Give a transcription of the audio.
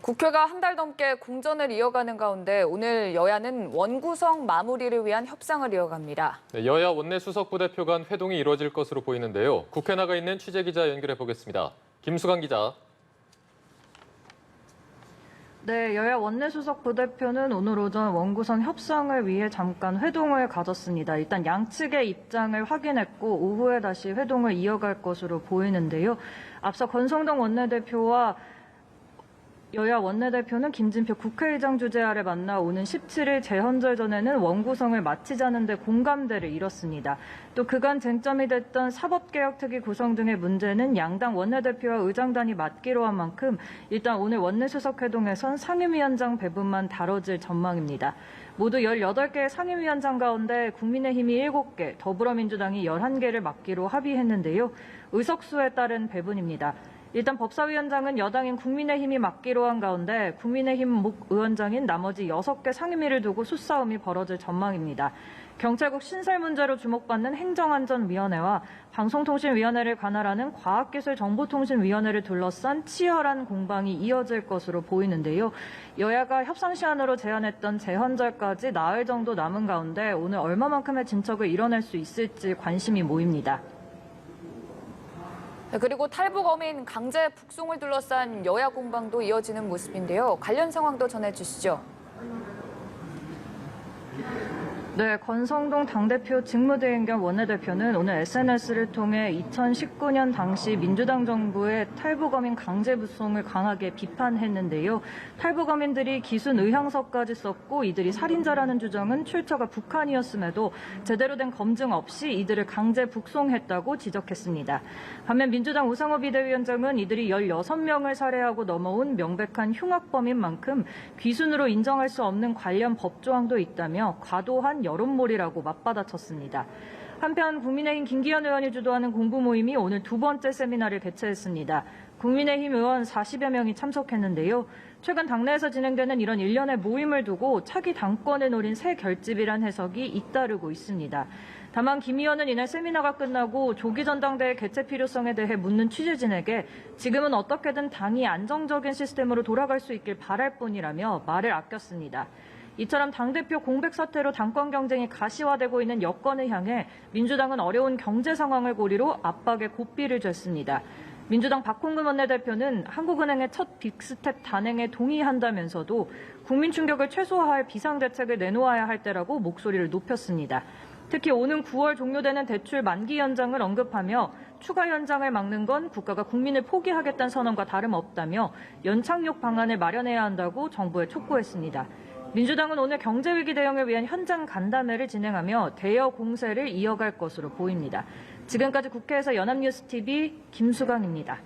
국회가 한 달 넘게 공전을 이어가는 가운데 오늘 여야는 원구성 마무리를 위한 협상을 이어갑니다. 네, 여야 원내수석 부대표 간 회동이 이뤄질 것으로 보이는데요. 국회 나가 있는 취재기자 연결해 보겠습니다. 김수강 기자. 네, 여야 원내수석 부대표는 오늘 오전 원구성 협상을 위해 잠깐 회동을 가졌습니다. 일단 양측의 입장을 확인했고 오후에 다시 회동을 이어갈 것으로 보이는데요. 앞서 권성동 원내대표와 여야 원내대표는 김진표 국회의장 주재 아래 만나 오는 17일 재헌절 전에는 원구성을 마치자는 데 공감대를 이뤘습니다. 또 그간 쟁점이 됐던 사법개혁특위 구성 등의 문제는 양당 원내대표와 의장단이 맞기로 한 만큼 일단 오늘 원내수석 회동에선 상임위원장 배분만 다뤄질 전망입니다. 모두 18개의 상임위원장 가운데 국민의힘이 7개, 더불어민주당이 11개를 맡기로 합의했는데요. 의석수에 따른 배분입니다. 일단 법사위원장은 여당인 국민의힘이 맡기로 한 가운데 국민의힘 목 의원장인 나머지 6개 상임위를 두고 수싸움이 벌어질 전망입니다. 경찰국 신설 문제로 주목받는 행정안전위원회와 방송통신위원회를 관할하는 과학기술정보통신위원회를 둘러싼 치열한 공방이 이어질 것으로 보이는데요. 여야가 협상 시한으로 제안했던 재헌절까지 나흘 정도 남은 가운데 오늘 얼마만큼의 진척을 이뤄낼 수 있을지 관심이 모입니다. 그리고 탈북 어민 강제 북송을 둘러싼 여야 공방도 이어지는 모습인데요. 관련 상황도 전해주시죠. 네, 권성동 당대표 직무대행 겸 원내대표는 오늘 SNS를 통해 2019년 당시 민주당 정부의 탈북어민 강제 북송을 강하게 비판했는데요. 탈북어민들이 기순 의향서까지 썼고 이들이 살인자라는 주장은 출처가 북한이었음에도 제대로 된 검증 없이 이들을 강제 북송했다고 지적했습니다. 반면 민주당 우상호 비대위원장은 이들이 16명을 살해하고 넘어온 명백한 흉악범인 만큼 귀순으로 인정할 수 없는 관련 법조항도 있다며 과도한 여론몰이라고 맞받아쳤습니다. 한편 국민의힘 김기현 의원이 주도하는 공부 모임이 오늘 두 번째 세미나를 개최했습니다. 국민의힘 의원 40여 명이 참석했는데요. 최근 당내에서 진행되는 이런 일련의 모임을 두고 차기 당권을 노린 새 결집이란 해석이 잇따르고 있습니다. 다만 김 의원은 이날 세미나가 끝나고 조기 전당대회 개최 필요성에 대해 묻는 취재진에게 지금은 어떻게든 당이 안정적인 시스템으로 돌아갈 수 있길 바랄 뿐이라며 말을 아꼈습니다. 이처럼 당대표 공백 사태로 당권 경쟁이 가시화되고 있는 여권을 향해 민주당은 어려운 경제 상황을 고리로 압박에 고삐를 줬습니다. 민주당 박홍근 원내대표는 한국은행의 첫 빅스텝 단행에 동의한다면서도 국민 충격을 최소화할 비상대책을 내놓아야 할 때라고 목소리를 높였습니다. 특히 오는 9월 종료되는 대출 만기 연장을 언급하며 추가 연장을 막는 건 국가가 국민을 포기하겠다는 선언과 다름없다며 연착륙 방안을 마련해야 한다고 정부에 촉구했습니다. 민주당은 오늘 경제위기 대응을 위한 현장 간담회를 진행하며 대여 공세를 이어갈 것으로 보입니다. 지금까지 국회에서 연합뉴스TV 김수강입니다.